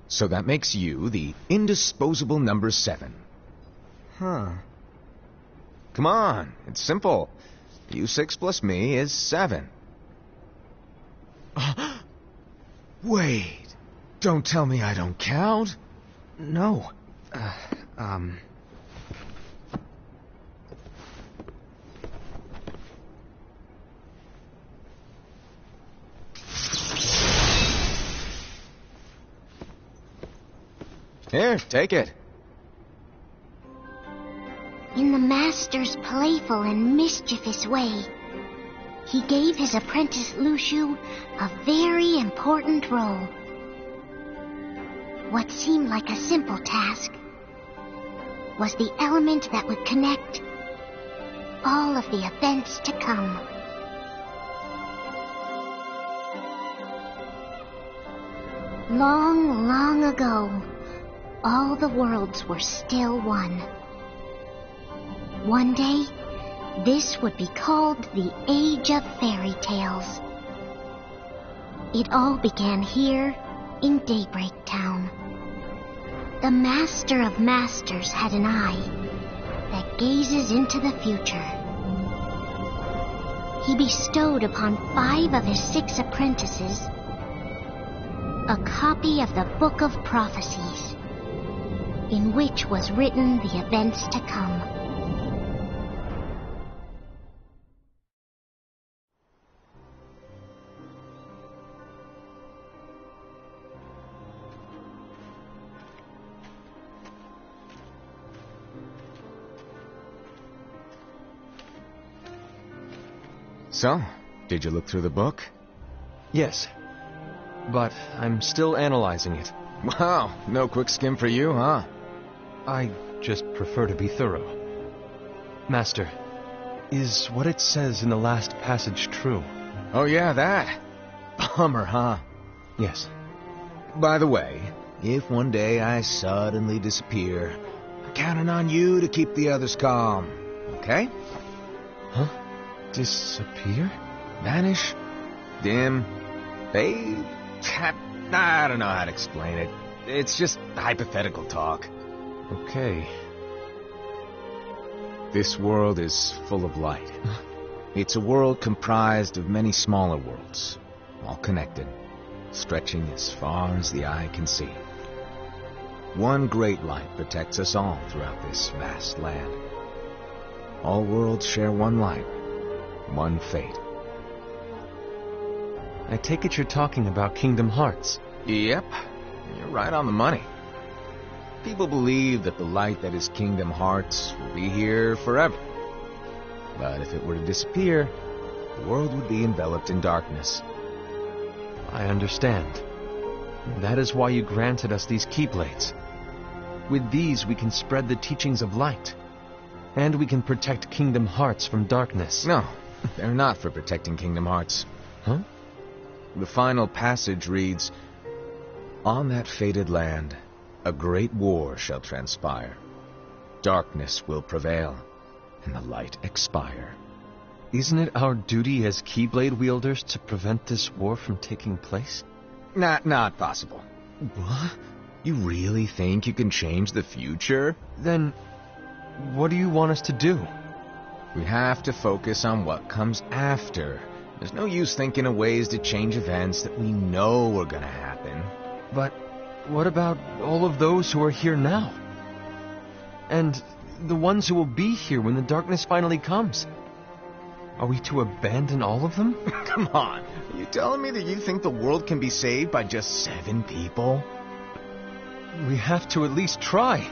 So that makes you the indisposable number 7. Huh. Come on, it's simple. You 6 plus me is 7. Wait, don't tell me I don't count. No. Here, take it. In the Master's playful and mischievous way, he gave his apprentice Luxu a very important role. What seemed like a simple task was the element that would connect all of the events to come. Long, long ago, all the worlds were still one. One day, this would be called the Age of Fairy Tales. It all began here in Daybreak Town. The Master of Masters had an eye that gazes into the future. He bestowed upon 5 of his 6 apprentices a copy of the Book of Prophecies, in which was written the events to come. So, did you look through the book? Yes. But I'm still analyzing it. Wow, no quick skim for you, huh? I just prefer to be thorough. Master, is what it says in the last passage true? Oh yeah, that. Bummer, huh? Yes. By the way, if one day I suddenly disappear, I'm counting on you to keep the others calm, okay? Huh? Disappear? Vanish? Dim? Fade? I don't know how to explain it. It's just hypothetical talk. Okay. This world is full of light. It's a world comprised of many smaller worlds, all connected, stretching as far as the eye can see. One great light protects us all throughout this vast land. All worlds share one light, one fate. I take it you're talking about Kingdom Hearts. Yep, you're right on the money. People believe that the light that is Kingdom Hearts will be here forever. But if it were to disappear, the world would be enveloped in darkness. I understand. That is why you granted us these Keyblades. With these we can spread the teachings of light. And we can protect Kingdom Hearts from darkness. No, they're not for protecting Kingdom Hearts. Huh? The final passage reads, "On that fated land, a great war shall transpire. Darkness will prevail, and the light expire." Isn't it our duty as Keyblade wielders to prevent this war from taking place? Not possible. What? You really think you can change the future? Then, what do you want us to do? We have to focus on what comes after. There's no use thinking of ways to change events that we know are gonna happen. But what about all of those who are here now? And the ones who will be here when the darkness finally comes? Are we to abandon all of them? Come on, are you telling me that you think the world can be saved by just 7 people? We have to at least try.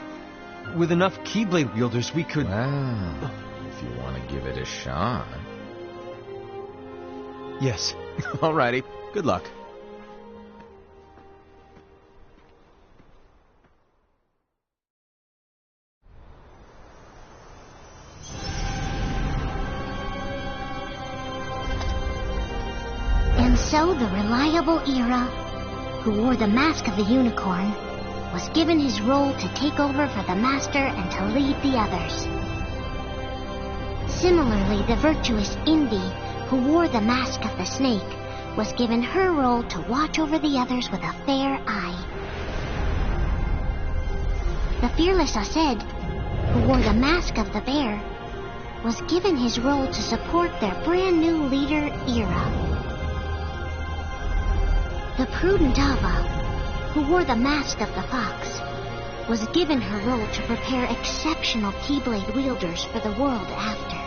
With enough Keyblade wielders, we could... Well, if you want to give it a shot. Yes. Alrighty, good luck. And so the reliable Era, who wore the mask of the unicorn, was given his role to take over for the Master and to lead the others. Similarly, the virtuous Indy, who wore the mask of the snake, was given her role to watch over the others with a fair eye. The fearless Aced, who wore the mask of the bear, was given his role to support their brand new leader, Ira. The prudent Ava, who wore the mask of the fox, was given her role to prepare exceptional Keyblade wielders for the world after.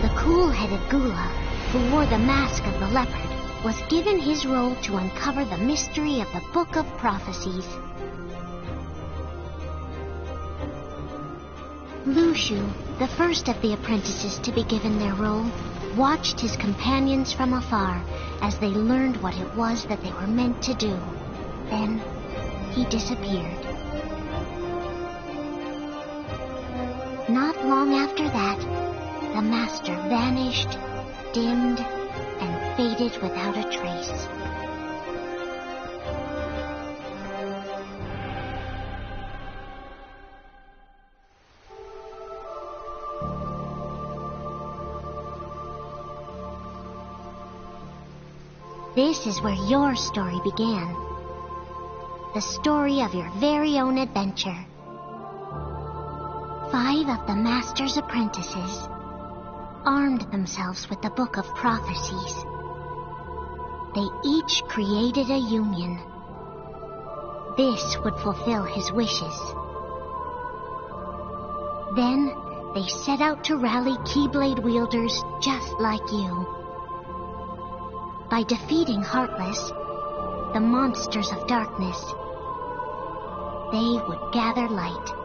The cool-headed Gula, who wore the mask of the leopard, was given his role to uncover the mystery of the Book of Prophecies. Lushu, the first of the apprentices to be given their role, watched his companions from afar as they learned what it was that they were meant to do. Then, he disappeared. Not long after that, the master vanished, dimmed, and faded without a trace. This is where your story began. The story of your very own adventure. 5 of the Master's apprentices armed themselves with the Book of Prophecies. They each created a union. This would fulfill his wishes. Then, they set out to rally Keyblade wielders just like you. By defeating Heartless, the monsters of darkness, they would gather light.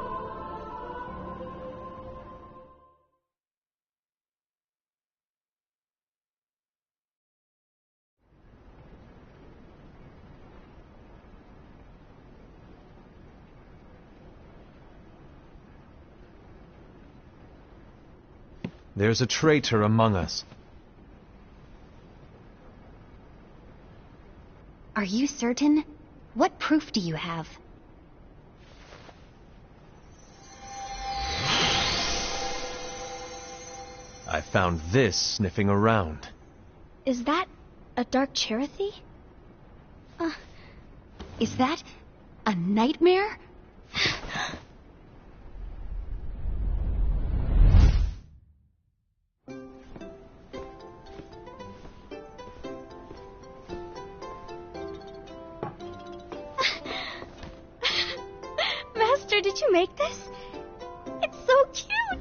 There's a traitor among us. Are you certain? What proof do you have? I found this sniffing around. Is that a Dark Cherothy? Is that a nightmare? Master, did you make this? It's so cute!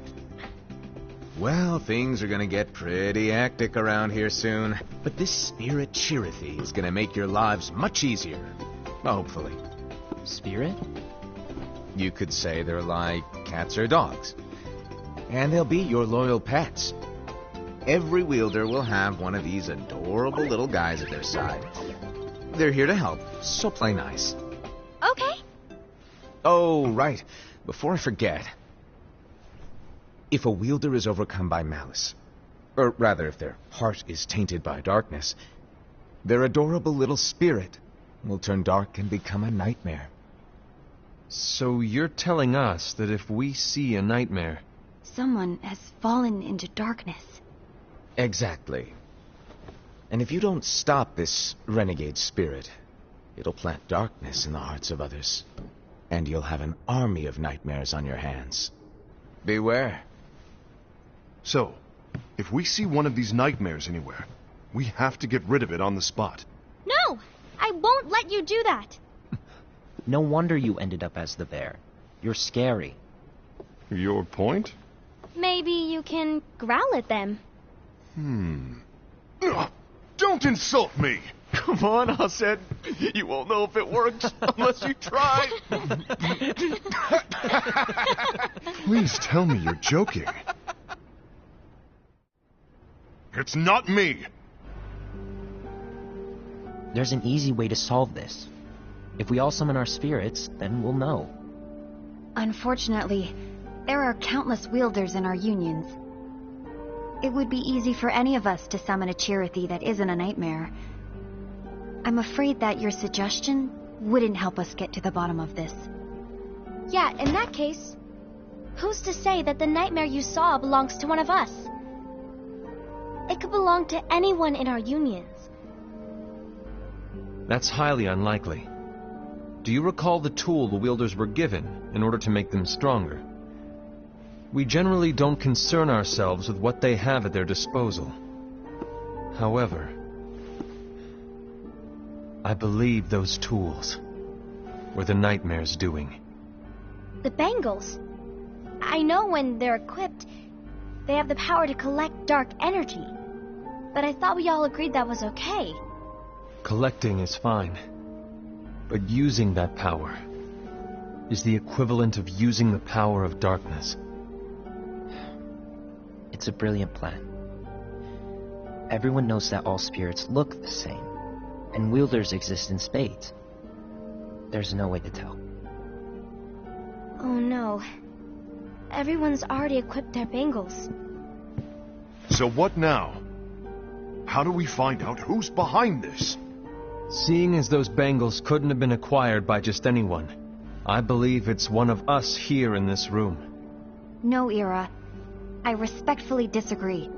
Well, things are gonna get pretty hectic around here soon. But this Spirit Cherothy is gonna make your lives much easier. Hopefully. Spirit? You could say they're like cats or dogs. And they'll be your loyal pets. Every wielder will have one of these adorable little guys at their side. They're here to help, so play nice. Okay. Oh, right. Before I forget. If a wielder is overcome by malice, or rather if their heart is tainted by darkness, their adorable little spirit will turn dark and become a nightmare. So you're telling us that if we see a nightmare... Someone has fallen into darkness. Exactly. And if you don't stop this renegade spirit, it'll plant darkness in the hearts of others. And you'll have an army of nightmares on your hands. Beware. So, if we see one of these nightmares anywhere, we have to get rid of it on the spot. No! I won't let you do that! No wonder you ended up as the bear. You're scary. Your point? Maybe you can growl at them. Ugh, don't insult me! Come on, Aced. You won't know if it works unless you try. Please tell me you're joking. It's not me! There's an easy way to solve this. If we all summon our spirits, then we'll know. Unfortunately, there are countless wielders in our unions. It would be easy for any of us to summon a Cherothy that isn't a nightmare. I'm afraid that your suggestion wouldn't help us get to the bottom of this. Yeah, in that case, who's to say that the nightmare you saw belongs to one of us? It could belong to anyone in our unions. That's highly unlikely. Do you recall the tool the wielders were given in order to make them stronger? We generally don't concern ourselves with what they have at their disposal. However, I believe those tools were the Nightmare's doing. The bangles. I know when they're equipped, they have the power to collect dark energy. But I thought we all agreed that was okay. Collecting is fine, but using that power is the equivalent of using the power of darkness. It's a brilliant plan. Everyone knows that all spirits look the same, and wielders exist in spades. There's no way to tell. Oh no. Everyone's already equipped their bangles. So what now? How do we find out who's behind this? Seeing as those bangles couldn't have been acquired by just anyone, I believe it's one of us here in this room. No, Ira. I respectfully disagree.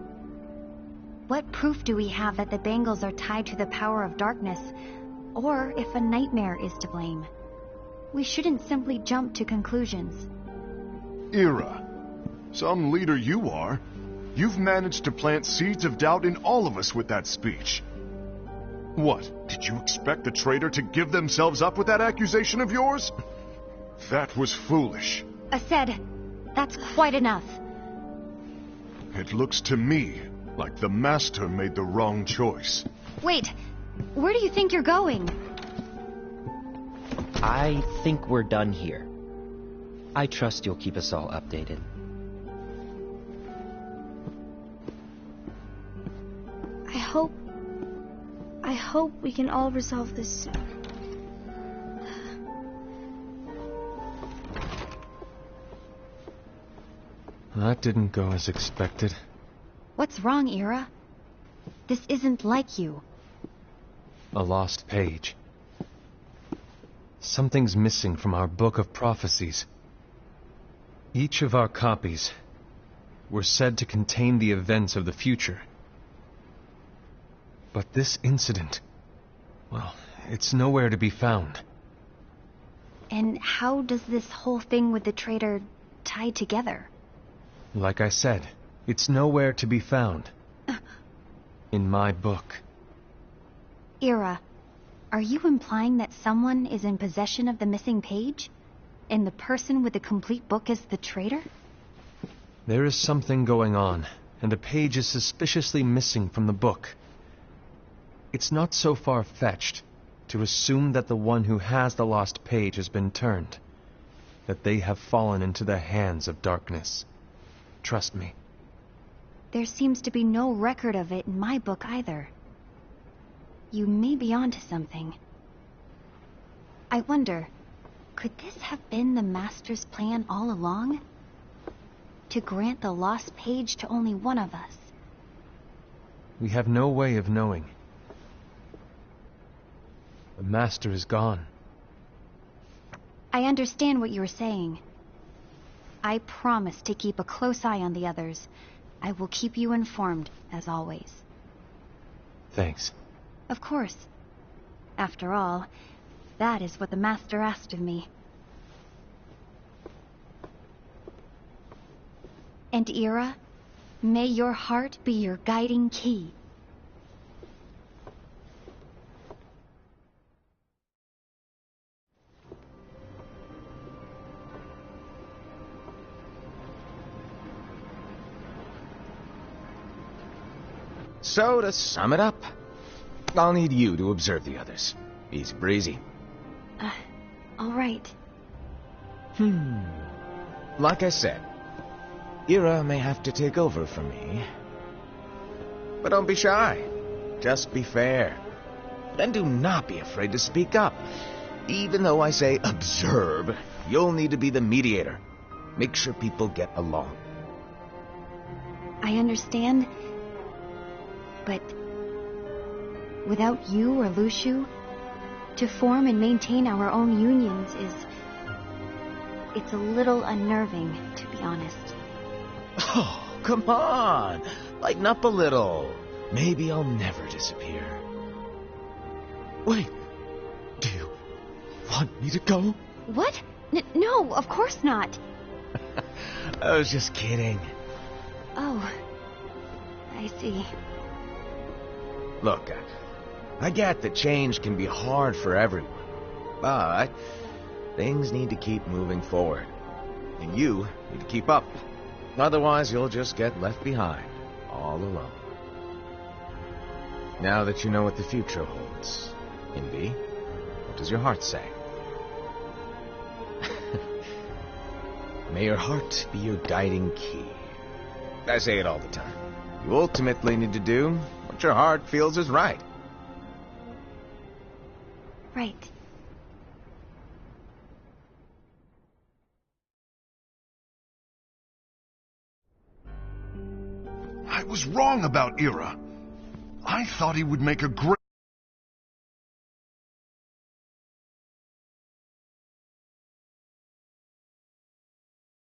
What proof do we have that the bangles are tied to the power of darkness, or if a nightmare is to blame? We shouldn't simply jump to conclusions. Ira, some leader you are. You've managed to plant seeds of doubt in all of us with that speech. What, did you expect the traitor to give themselves up with that accusation of yours? That was foolish. Aced, that's quite enough. It looks to me like the Master made the wrong choice. Wait, where do you think you're going? I think we're done here. I trust you'll keep us all updated. I hope we can all resolve this soon. That didn't go as expected. What's wrong, Ira? This isn't like you. A lost page. Something's missing from our book of prophecies. Each of our copies were said to contain the events of the future. But this incident, well, it's nowhere to be found. And how does this whole thing with the traitor tie together? Like I said, it's nowhere to be found. In my book. Ira, are you implying that someone is in possession of the missing page? And the person with the complete book is the traitor? There is something going on, and a page is suspiciously missing from the book. It's not so far-fetched to assume that the one who has the lost page has been turned, that they have fallen into the hands of darkness. Trust me. There seems to be no record of it in my book either. You may be onto something. I wonder, could this have been the Master's plan all along? To grant the lost page to only one of us? We have no way of knowing. The Master is gone. I understand what you're saying. I promise to keep a close eye on the others. I will keep you informed, as always. Thanks. Of course. After all, that is what the Master asked of me. And Ira, may your heart be your guiding key. So, to sum it up, I'll need you to observe the others. Easy breezy. All right. Like I said, Ira may have to take over for me. But don't be shy. Just be fair. And do not be afraid to speak up. Even though I say observe, you'll need to be the mediator. Make sure people get along. I understand. But without you or Luxu, to form and maintain our own unions it's a little unnerving, to be honest. Oh, come on. Lighten up a little. Maybe I'll never disappear. Wait. want me to go? What? No, of course not. I was just kidding. Oh, I see. Look, I get that change can be hard for everyone, but things need to keep moving forward. And you need to keep up. Otherwise, you'll just get left behind, all alone. Now that you know what the future holds, Envy, what does your heart say? May your heart be your guiding key. I say it all the time. You ultimately need to do what your heart feels is right. Right. I was wrong about Ira. I thought he would make a great...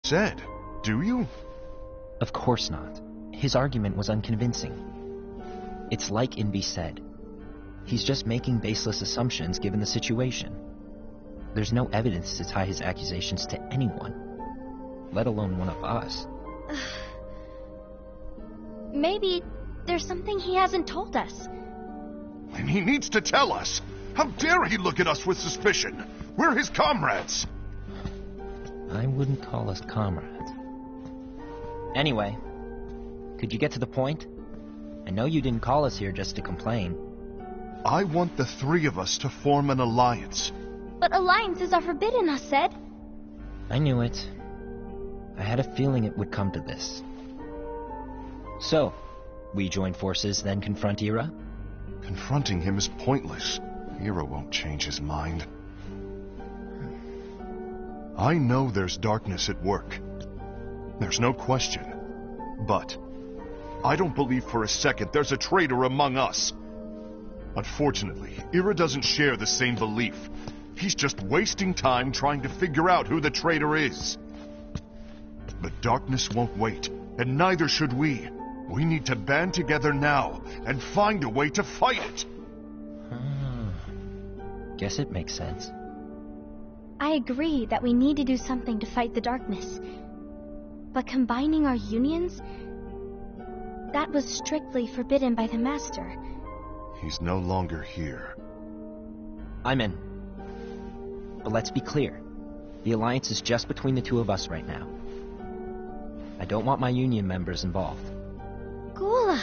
Said, do you? Of course not. His argument was unconvincing. It's like Envy said. He's just making baseless assumptions given the situation. There's no evidence to tie his accusations to anyone, let alone one of us. Maybe there's something he hasn't told us. And he needs to tell us. How dare he look at us with suspicion? We're his comrades. I wouldn't call us comrades. Anyway, could you get to the point? I know you didn't call us here just to complain. I want the three of us to form an alliance. But alliances are forbidden, us said. I knew it. I had a feeling it would come to this. So, we join forces, then confront Ira? Confronting him is pointless. Ira won't change his mind. I know there's darkness at work. There's no question. But I don't believe for a second there's a traitor among us. Unfortunately, Ira doesn't share the same belief. He's just wasting time trying to figure out who the traitor is. But darkness won't wait, and neither should we. We need to band together now and find a way to fight it. Guess it makes sense. I agree that we need to do something to fight the darkness. But combining our unions? That was strictly forbidden by the Master. He's no longer here. I'm in. But let's be clear. The alliance is just between the two of us right now. I don't want my union members involved. Gula!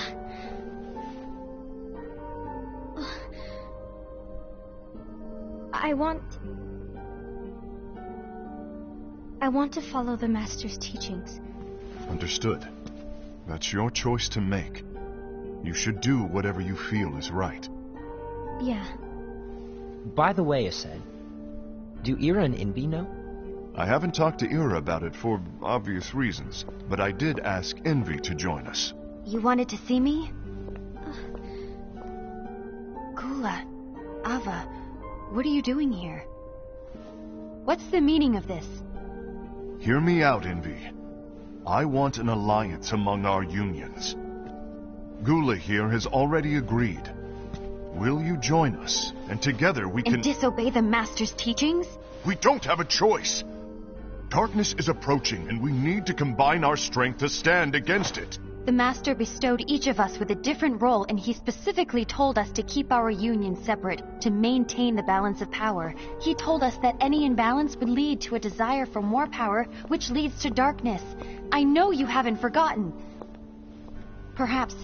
I want to follow the Master's teachings. Understood. That's your choice to make. You should do whatever you feel is right. Yeah. By the way, Aced, do Ira and Envy know? I haven't talked to Ira about it for obvious reasons, but I did ask Envy to join us. You wanted to see me? Gula, Ava, what are you doing here? What's the meaning of this? Hear me out, Envy. I want an alliance among our unions. Gula here has already agreed. Will you join us? And together we can... And disobey the Master's teachings? We don't have a choice. Darkness is approaching, and we need to combine our strength to stand against it. The Master bestowed each of us with a different role, and he specifically told us to keep our union separate, to maintain the balance of power. He told us that any imbalance would lead to a desire for more power, which leads to darkness. I know you haven't forgotten. Perhaps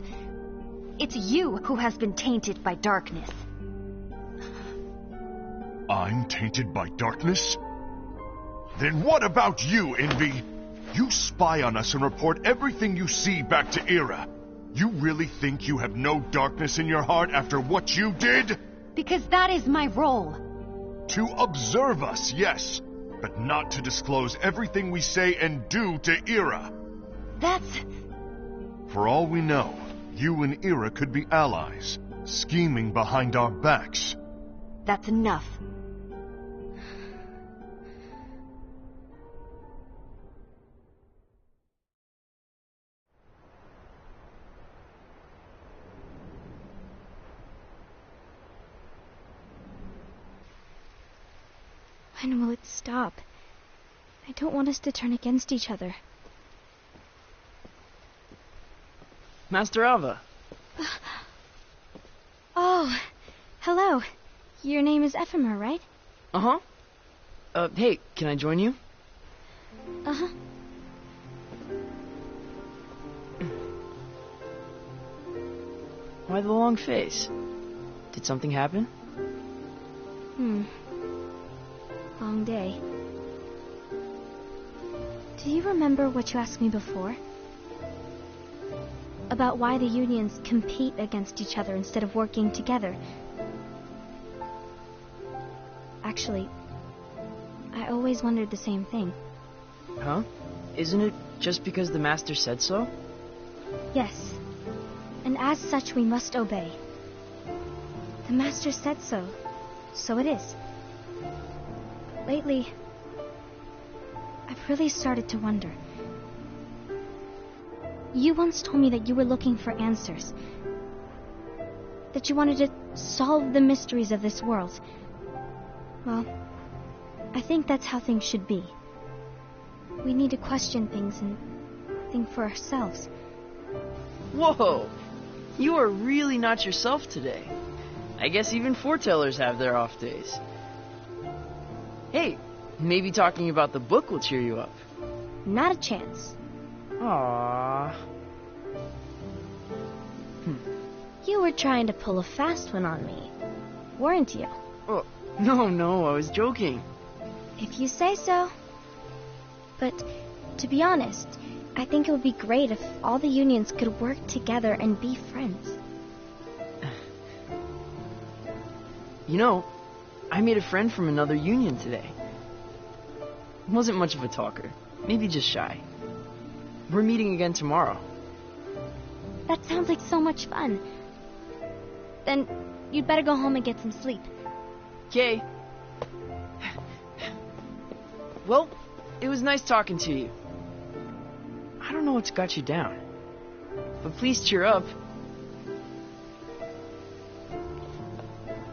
it's you who has been tainted by darkness. I'm tainted by darkness? Then what about you, Envy? You spy on us and report everything you see back to Ira. You really think you have no darkness in your heart after what you did? Because that is my role. To observe us, yes, but not to disclose everything we say and do to Ira. That's... For all we know, you and Ira could be allies, scheming behind our backs. That's enough. When will it stop? I don't want us to turn against each other. Master Alva. Oh, hello. Your name is Ephemer, right? Uh-huh. Hey, can I join you? Uh-huh. Why the long face? Did something happen? Long day. Do you remember what you asked me before? About why the unions compete against each other instead of working together. Actually, I always wondered the same thing. Huh? Isn't it just because the Master said so? Yes. And as such, we must obey. The Master said so. So it is. Lately, I've really started to wonder. You once told me that you were looking for answers. That you wanted to solve the mysteries of this world. Well, I think that's how things should be. We need to question things and think for ourselves. Whoa! You are really not yourself today. I guess even foretellers have their off days. Hey, maybe talking about the book will cheer you up. Not a chance. Aww. You were trying to pull a fast one on me, weren't you? Oh, no, I was joking. If you say so. But, to be honest, I think it would be great if all the unions could work together and be friends. You know, I made a friend from another union today. Wasn't much of a talker, maybe just shy. We're meeting again tomorrow. That sounds like so much fun. Then, you'd better go home and get some sleep. Okay. Well, it was nice talking to you. I don't know what's got you down, but please cheer up.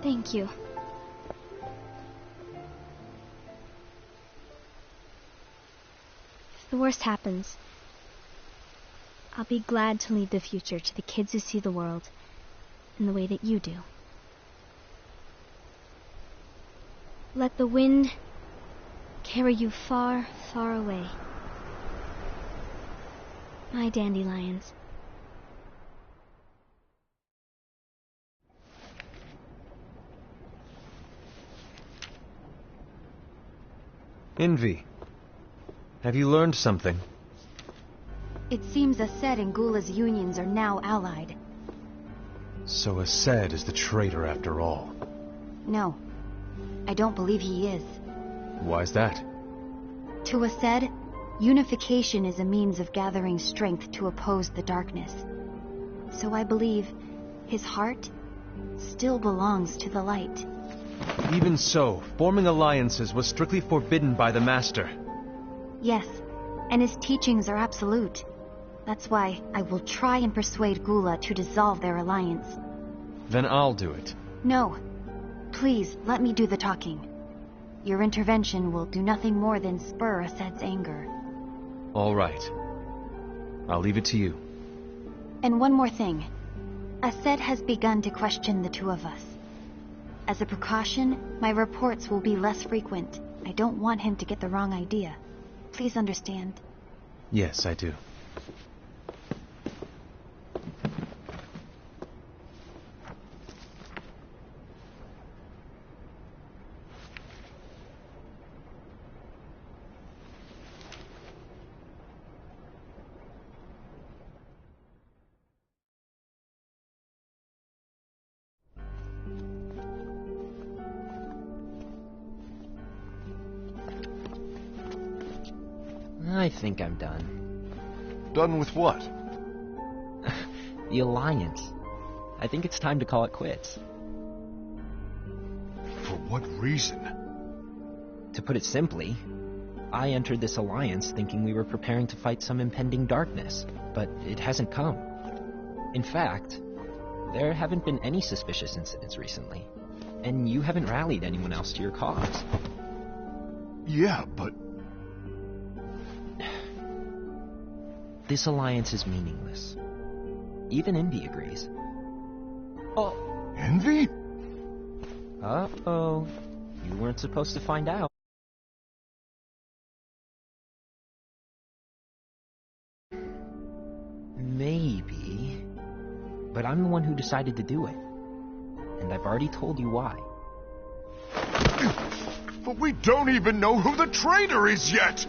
Thank you. If the worst happens, I'll be glad to leave the future to the kids who see the world in the way that you do. Let the wind carry you far, far away. My dandelions. Envy, have you learned something? It seems Aced and Gula's unions are now allied. So Aced is the traitor after all. No, I don't believe he is. Why's that? To Aced, unification is a means of gathering strength to oppose the darkness. So I believe his heart still belongs to the light. Even so, forming alliances was strictly forbidden by the Master. Yes, and his teachings are absolute. That's why I will try and persuade Gula to dissolve their alliance. Then I'll do it. No. Please, let me do the talking. Your intervention will do nothing more than spur Aced's anger. All right. I'll leave it to you. And one more thing. Aced has begun to question the two of us. As a precaution, my reports will be less frequent. I don't want him to get the wrong idea. Please understand. Yes, I do. I think I'm done. Done with what? The Alliance. I think it's time to call it quits. For what reason? To put it simply, I entered this alliance thinking we were preparing to fight some impending darkness, but it hasn't come. In fact, there haven't been any suspicious incidents recently, and you haven't rallied anyone else to your cause. Yeah, but... This alliance is meaningless. Even Envy agrees. Oh. Envy? Uh-oh. You weren't supposed to find out. Maybe. But I'm the one who decided to do it. And I've already told you why. But we don't even know who the traitor is yet!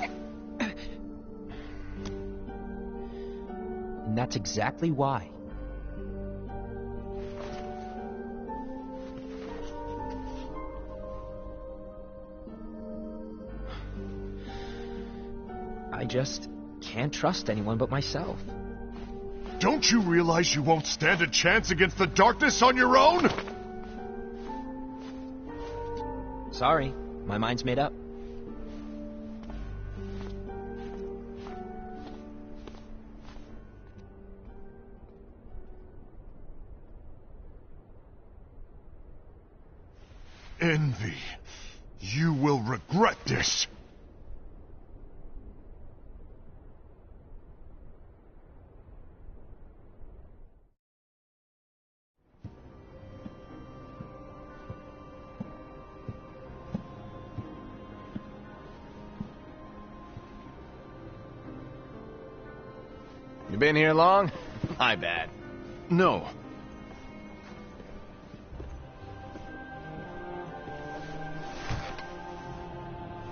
And that's exactly why. I just can't trust anyone but myself. Don't you realize you won't stand a chance against the darkness on your own? Sorry, my mind's made up. Envy, you will regret this. You been here long? My bad. No.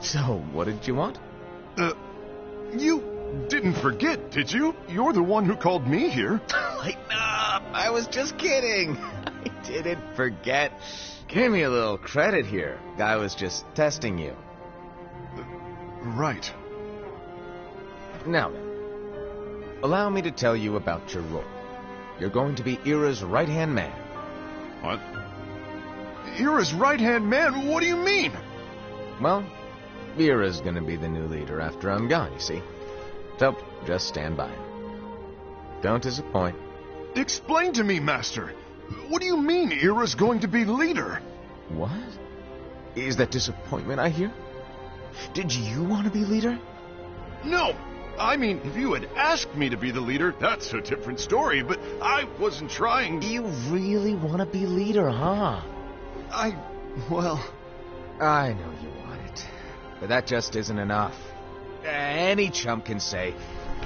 So, what did you want? You didn't forget, did you? You're the one who called me here. Lighten up! I was just kidding. I didn't forget. Give me a little credit here. I was just testing you. Right. Now then, allow me to tell you about your role. You're going to be Ira's right-hand man. What? Ira's right-hand man? What do you mean? Well, Ira's gonna be the new leader after I'm gone, you see. So, just stand by. Don't disappoint. Explain to me, Master. What do you mean Ira's going to be leader? What? Is that disappointment I hear? Did you want to be leader? No! I mean, if you had asked me to be the leader, that's a different story, but I wasn't trying... You really want to be leader, huh? Well... I know you want it, but that just isn't enough. Any chump can say,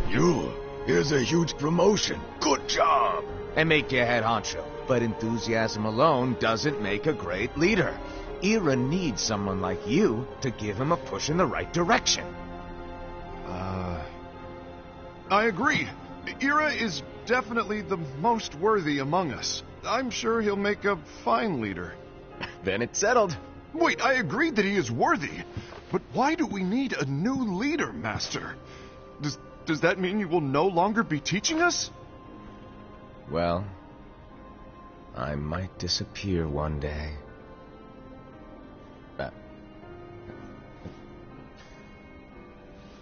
here's a huge promotion, good job, and make you head honcho. But enthusiasm alone doesn't make a great leader. Ira needs someone like you to give him a push in the right direction. I agree. Ira is definitely the most worthy among us. I'm sure he'll make a fine leader. Then it's settled. Wait, I agreed that he is worthy. But why do we need a new leader, Master? Does that mean you will no longer be teaching us? Well, I might disappear one day.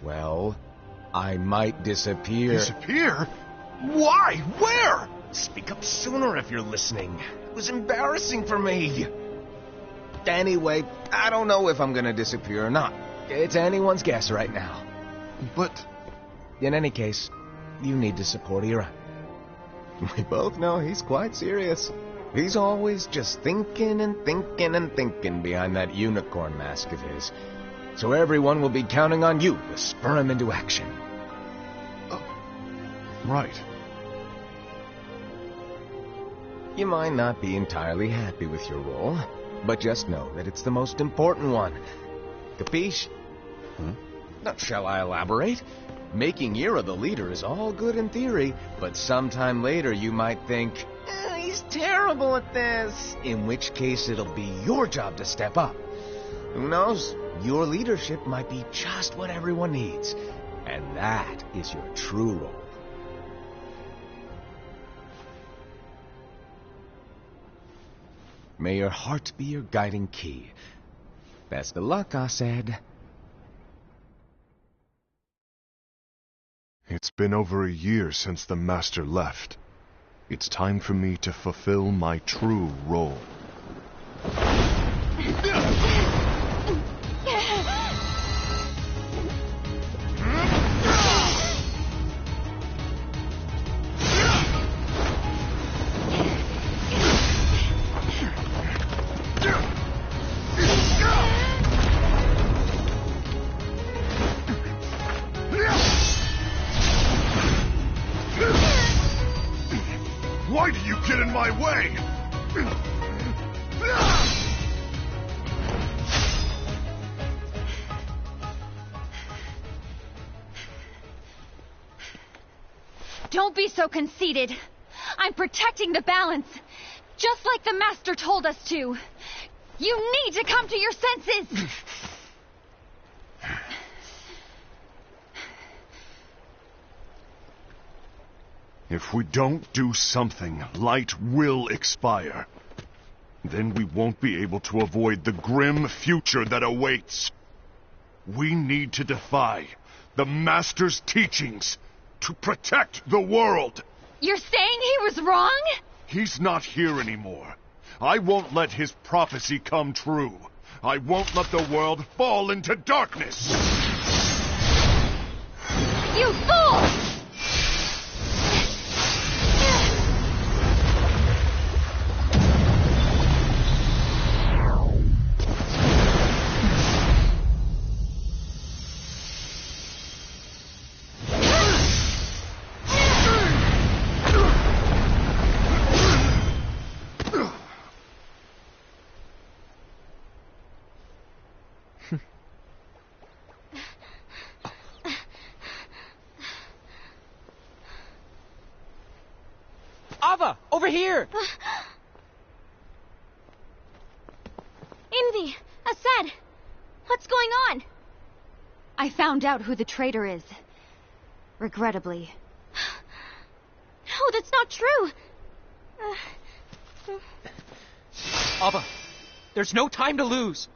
Well, I might disappear. Disappear? Why? Where? Speak up sooner if you're listening. It was embarrassing for me. Anyway, I don't know if I'm gonna disappear or not. It's anyone's guess right now. But... in any case, you need to support Ira. We both know he's quite serious. He's always just thinking and thinking and thinking behind that unicorn mask of his. So everyone will be counting on you to spur him into action. Right. You might not be entirely happy with your role, but just know that it's the most important one. Capiche? Now, shall I elaborate? Making Ira the leader is all good in theory, but sometime later you might think, he's terrible at this, in which case it'll be your job to step up. Who knows? Your leadership might be just what everyone needs, and that is your true role. May your heart be your guiding key. Best of luck, I said. It's been over a year since the Master left. It's time for me to fulfill my true role. Don't be so conceited. I'm protecting the balance, just like the Master told us to. You need to come to your senses! If we don't do something, light will expire. Then we won't be able to avoid the grim future that awaits. We need to defy the Master's teachings to protect the world. You're saying he was wrong? He's not here anymore. I won't let his prophecy come true. I won't let the world fall into darkness. You fool! Ava, over here! Envy! Assad! What's going on? I found out who the traitor is. Regrettably. No, that's not true! Ava, there's no time to lose.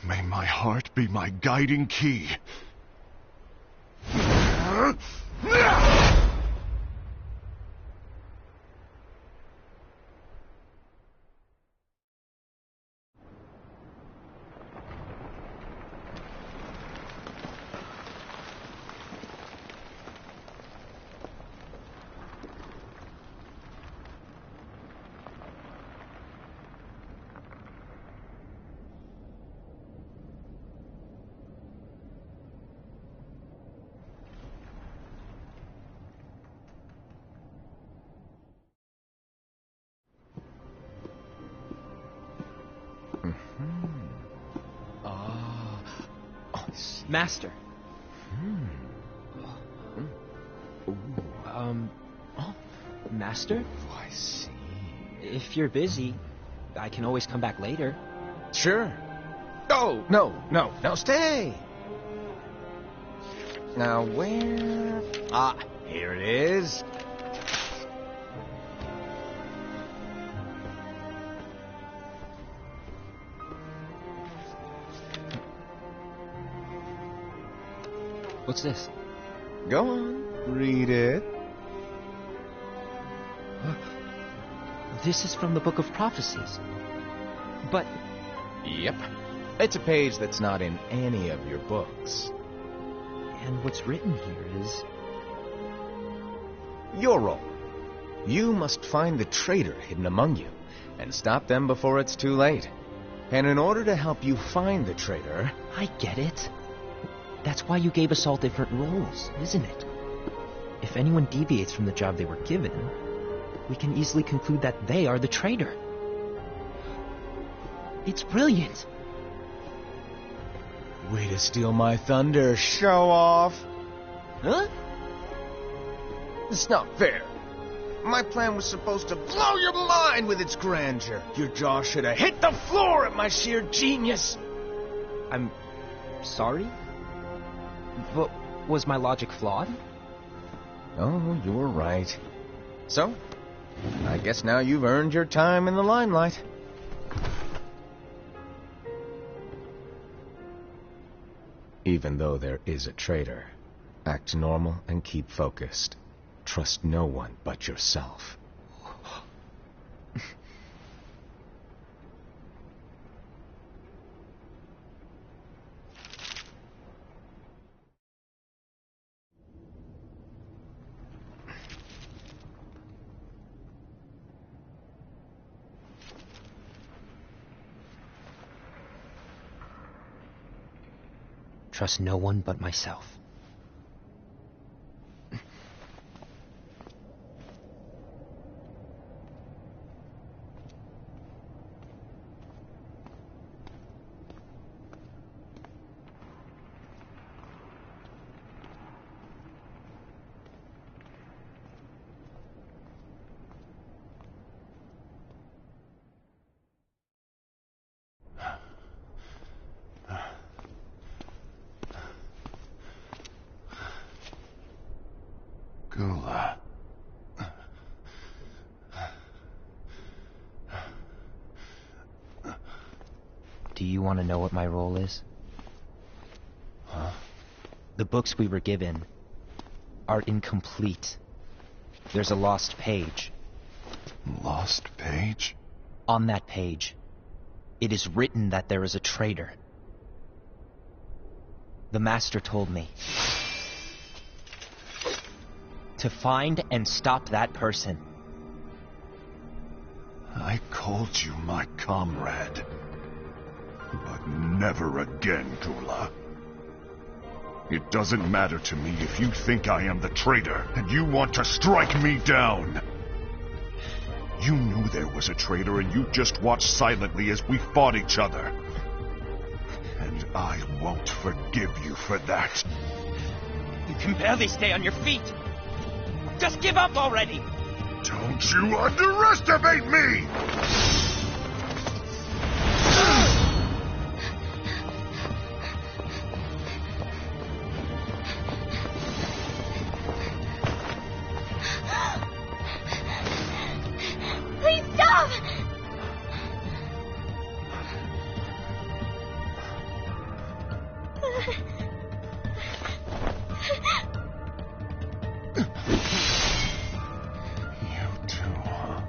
May my heart be my guiding key. Master. Master? Oh, I see. If you're busy, I can always come back later. Sure. Oh, no, stay. Now, where? Ah, here it is. What's this? Go on, read it. This is from the Book of Prophecies. But Yep. It's a page that's not in any of your books. and what's written here is... Your role. You must find the traitor hidden among you, and stop them before it's too late. And in order to help you find the traitor... I get it. That's why you gave us all different roles, isn't it? If anyone deviates from the job they were given, we can easily conclude that they are the traitor. It's brilliant. Way to steal my thunder, show off. Huh? It's not fair. My plan was supposed to blow your mind with its grandeur. Your jaw should have hit the floor at my sheer genius. I'm sorry? But was my logic flawed? Oh, you were right. So, I guess now you've earned your time in the limelight. Even though there is a traitor, act normal and keep focused. Trust no one but yourself. trust no one but myself. Gula. Do you want to know what my role is? Huh? The books we were given are incomplete. There's a lost page. Lost page? On that page, it is written that there is a traitor. The Master told me to find and stop that person. I called you my comrade. But never again, Gula. It doesn't matter to me if you think I am the traitor, and you want to strike me down. You knew there was a traitor, and you just watched silently as we fought each other. And I won't forgive you for that. You can barely stay on your feet. Just give up already! Don't you underestimate me! Please stop! You too, huh?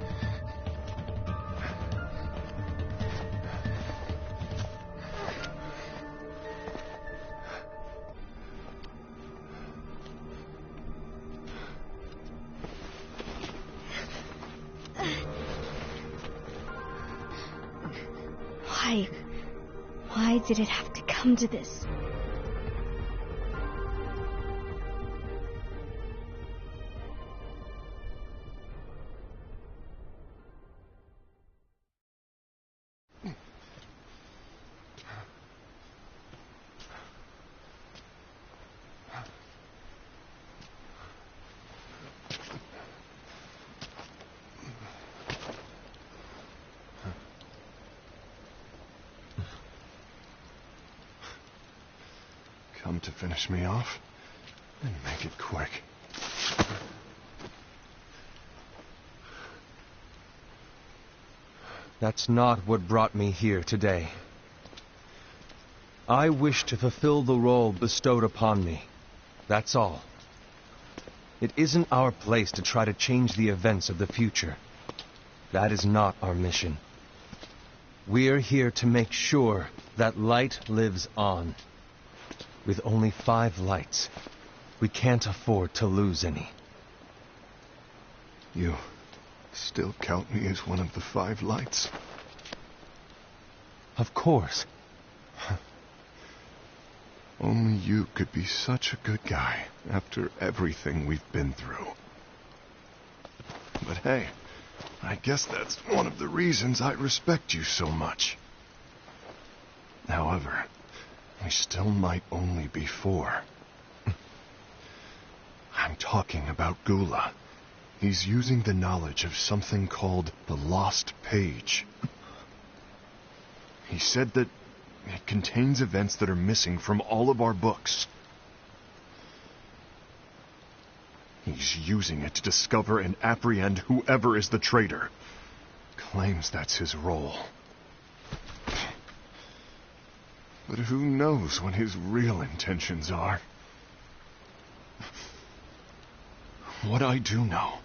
Why did it have to come to this? Come to finish me off? And make it quick. That's not what brought me here today. I wish to fulfill the role bestowed upon me. That's all. It isn't our place to try to change the events of the future. That is not our mission. We're here to make sure that light lives on. With only 5 lights, we can't afford to lose any. You still count me as one of the 5 lights? Of course. Only you could be such a good guy after everything we've been through. But hey, I guess that's one of the reasons I respect you so much. However, we still might only be 4. I'm talking about Gula. He's using the knowledge of something called the Lost Page. He said that it contains events that are missing from all of our books. He's using it to discover and apprehend whoever is the traitor. Claims that's his role. But who knows what his real intentions are? What I do know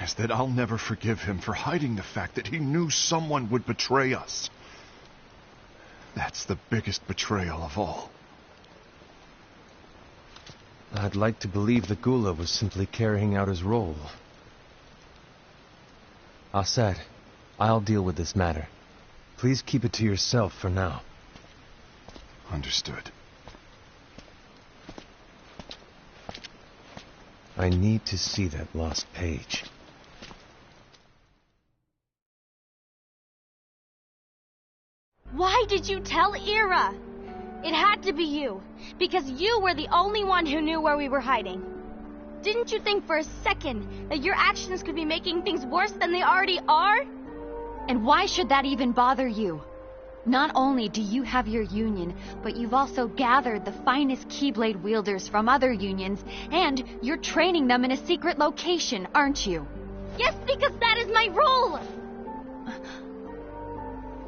is that I'll never forgive him for hiding the fact that he knew someone would betray us. That's the biggest betrayal of all. I'd like to believe that Gula was simply carrying out his role. Aset, I'll deal with this matter. Please keep it to yourself for now. Understood. I need to see that lost page. Why did you tell Ira? It had to be you, because you were the only one who knew where we were hiding. Didn't you think for a second that your actions could be making things worse than they already are? And why should that even bother you? Not only do you have your union, but you've also gathered the finest Keyblade wielders from other unions, and you're training them in a secret location, aren't you? Yes, because that is my role!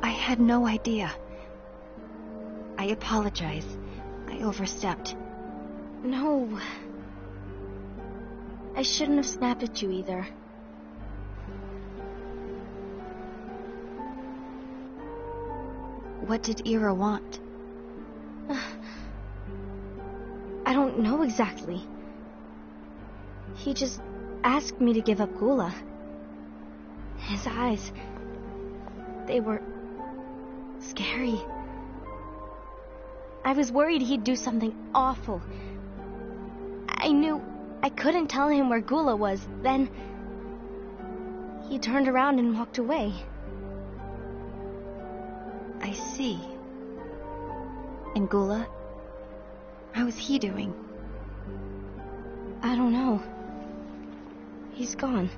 I had no idea. I apologize. I overstepped. No. I shouldn't have snapped at you either. What did Ira want? I don't know exactly. He just asked me to give up Gula. His eyes, they were scary. I was worried he'd do something awful. I knew I couldn't tell him where Gula was. Then he turned around and walked away. I see. And Gula? How is he doing? I don't know. He's gone.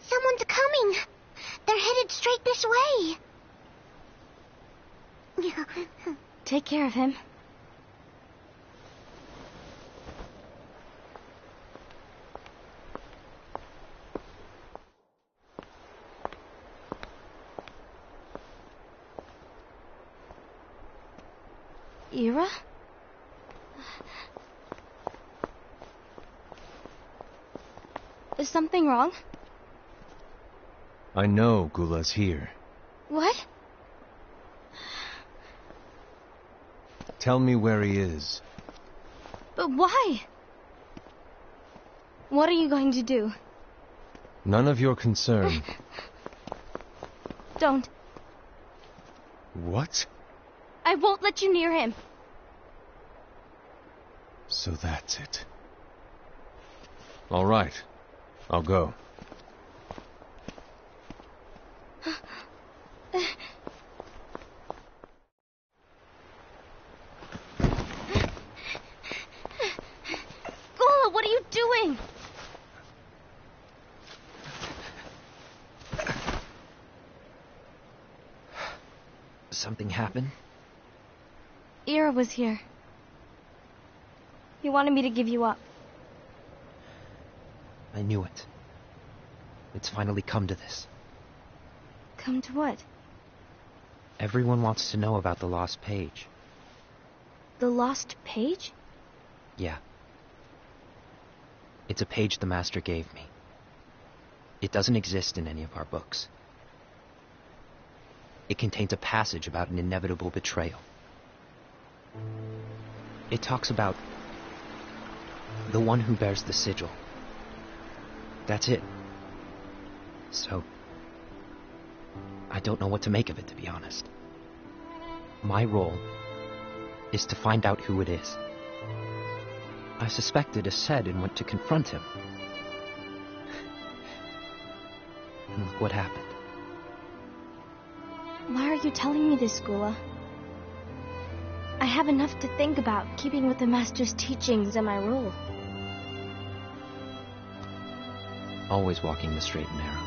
Someone's coming. They're headed straight this way. Take care of him. Ira? Is something wrong? I know Gula's here. What? Tell me where he is. But why? What are you going to do? None of your concern. Don't. What? I won't let you near him. So that's it. All right. I'll go. Gula, what are you doing? Something happened? Ira was here. He wanted me to give you up. I knew it. It's finally come to this. Come to what? Everyone wants to know about the lost page. The lost page? Yeah. It's a page the Master gave me. It doesn't exist in any of our books. It contains a passage about an inevitable betrayal. It talks about the one who bears the sigil. That's it. So, I don't know what to make of it, to be honest. My role is to find out who it is. I suspected Aced and went to confront him. And look what happened. Why are you telling me this, Gula? I have enough to think about, keeping with the Master's teachings and my role. Always walking the straight and narrow.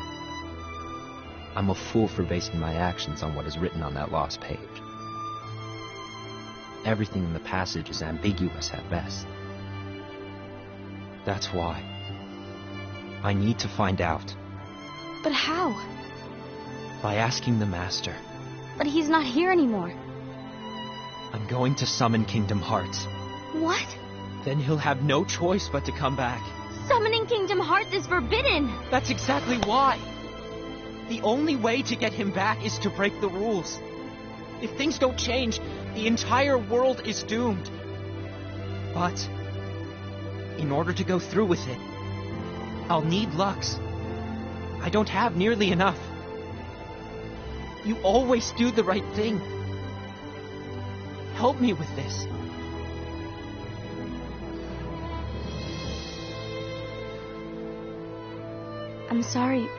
I'm a fool for basing my actions on what is written on that lost page. Everything in the passage is ambiguous at best. That's why I need to find out. But how? By asking the Master. But he's not here anymore. I'm going to summon Kingdom Hearts. What? Then he'll have no choice but to come back. Summoning Kingdom Hearts is forbidden! That's exactly why. The only way to get him back is to break the rules. If things don't change, the entire world is doomed. But in order to go through with it, I'll need Lux. I don't have nearly enough. You always do the right thing. Help me with this. I'm sorry.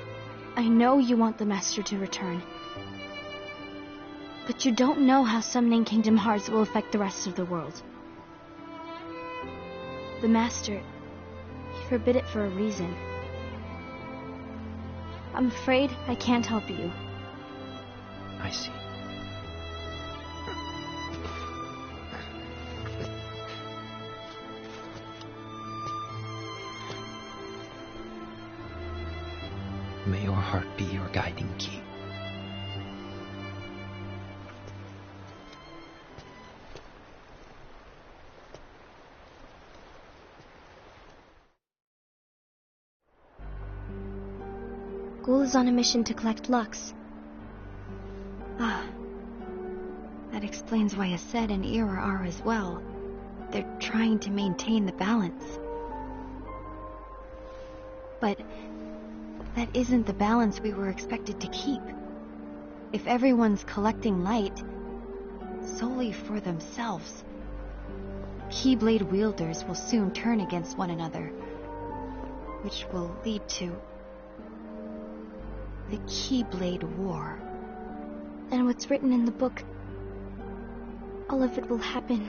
I know you want the Master to return. But you don't know how summoning Kingdom Hearts will affect the rest of the world. The Master, he forbid it for a reason. I'm afraid I can't help you. I see. May your heart be your guiding key. Ghoul is on a mission to collect Lux. Ah. That explains why Aced and Ira are as well. They're trying to maintain the balance. But that isn't the balance we were expected to keep. If everyone's collecting light solely for themselves, Keyblade wielders will soon turn against one another, which will lead to the Keyblade War. And what's written in the book, all of it will happen.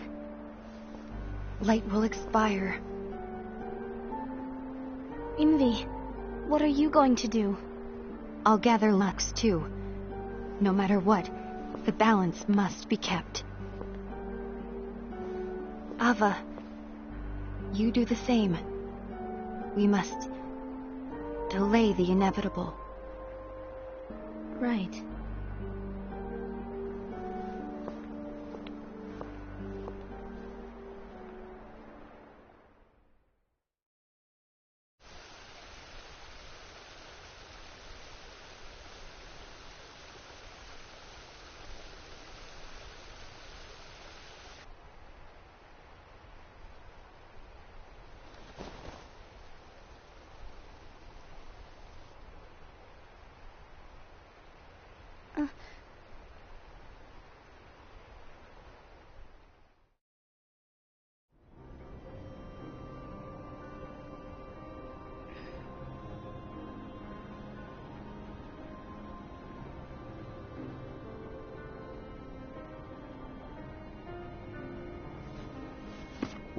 Light will expire. Envy, what are you going to do? I'll gather Lux too. No matter what, the balance must be kept. Ava, you do the same. We must delay the inevitable. Right.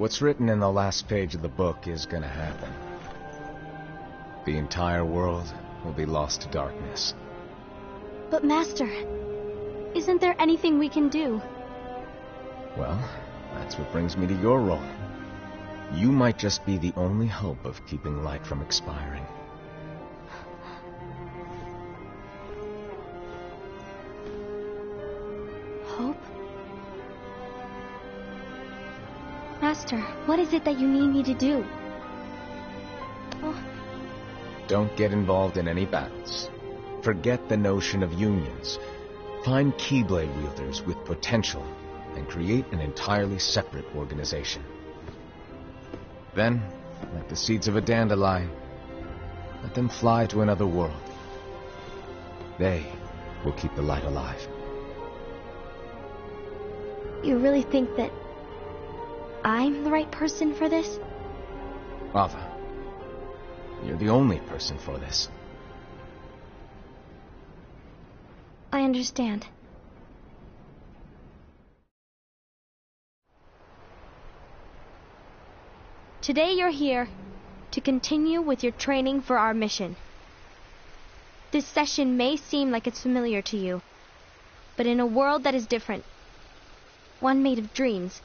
What's written in the last page of the book is gonna happen. The entire world will be lost to darkness. But Master, isn't there anything we can do? Well, that's what brings me to your role. You might just be the only hope of keeping light from expiring. Hope? Master, what is it that you need me to do? Oh. Don't get involved in any battles. Forget the notion of unions. Find Keyblade wielders with potential and create an entirely separate organization. Then, like the seeds of a dandelion, let them fly to another world. They will keep the light alive. You really think that I'm the right person for this? Ava, you're the only person for this. I understand. Today you're here to continue with your training for our mission. This session may seem like it's familiar to you, but in a world that is different, one made of dreams,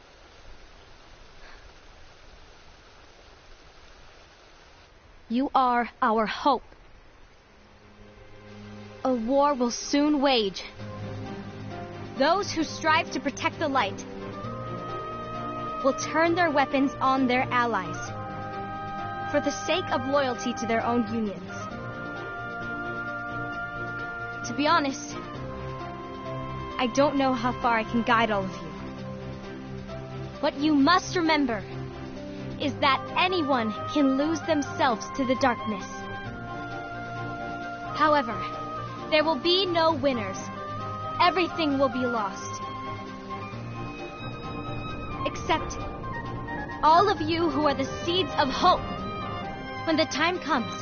you are our hope. A war will soon wage. Those who strive to protect the light will turn their weapons on their allies for the sake of loyalty to their own unions. To be honest, I don't know how far I can guide all of you. What you must remember is that anyone can lose themselves to the darkness. However, there will be no winners. Everything will be lost. Except all of you who are the seeds of hope. When the time comes,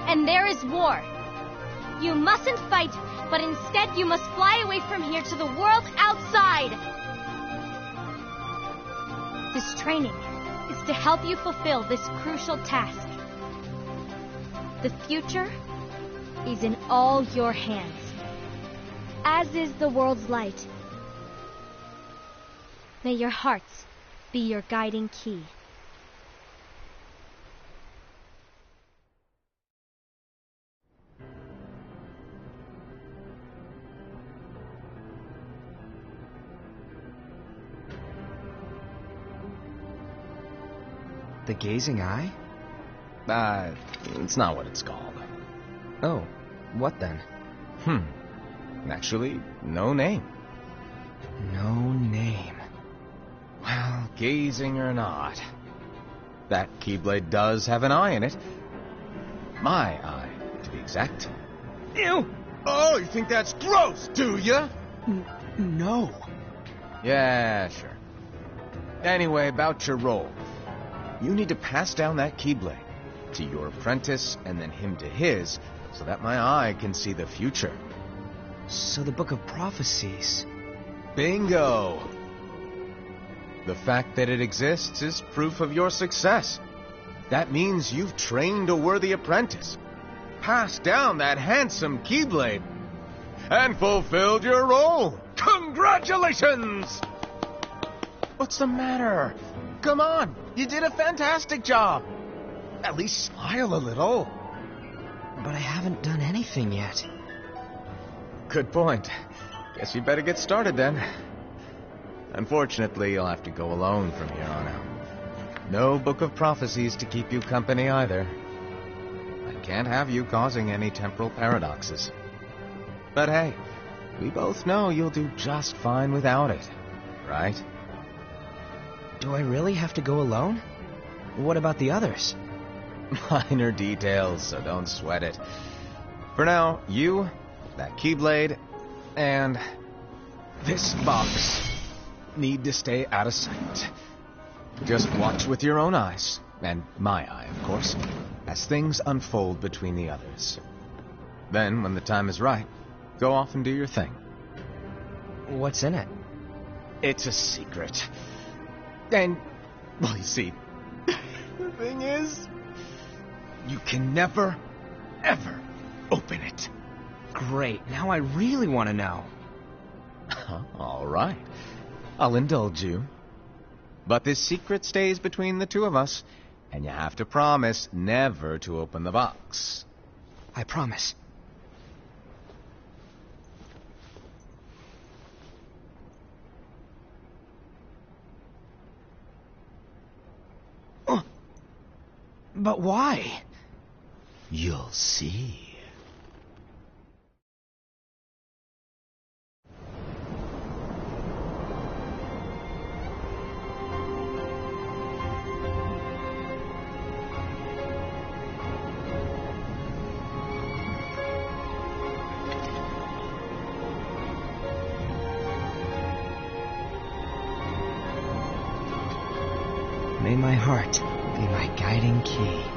and there is war, you mustn't fight, but instead you must fly away from here to the world outside. This training is to help you fulfill this crucial task. The future is in all your hands, as is the world's light. May your hearts be your guiding key. The gazing eye? It's not what it's called. Oh, what then? Actually, no name. No name. Well, gazing or not, that Keyblade does have an eye in it. My eye, to be exact. Ew! Oh, you think that's gross, do ya? No. Yeah, sure. Anyway, about your role. You need to pass down that Keyblade to your apprentice and then him to his, so that my eye can see the future. So the Book of Prophecies... Bingo! The fact that it exists is proof of your success. That means you've trained a worthy apprentice, passed down that handsome Keyblade, and fulfilled your role. Congratulations! What's the matter? Come on, you did a fantastic job. At least smile a little. But I haven't done anything yet. Good point. Guess you better get started then. Unfortunately, you'll have to go alone from here on out. No Book of Prophecies to keep you company either. I can't have you causing any temporal paradoxes. But hey, we both know you'll do just fine without it, right? Do I really have to go alone? What about the others? Minor details, so don't sweat it. For now, you, that Keyblade, and this box need to stay out of sight. Just watch with your own eyes, and my eye, of course, as things unfold between the others. Then, when the time is right, go off and do your thing. What's in it? It's a secret. And, well, you see, the thing is, you can never, ever open it. Great, now I really want to know. All right, I'll indulge you. But this secret stays between the two of us, and you have to promise never to open the box. I promise. But why? You'll see. May my heart be my guiding key.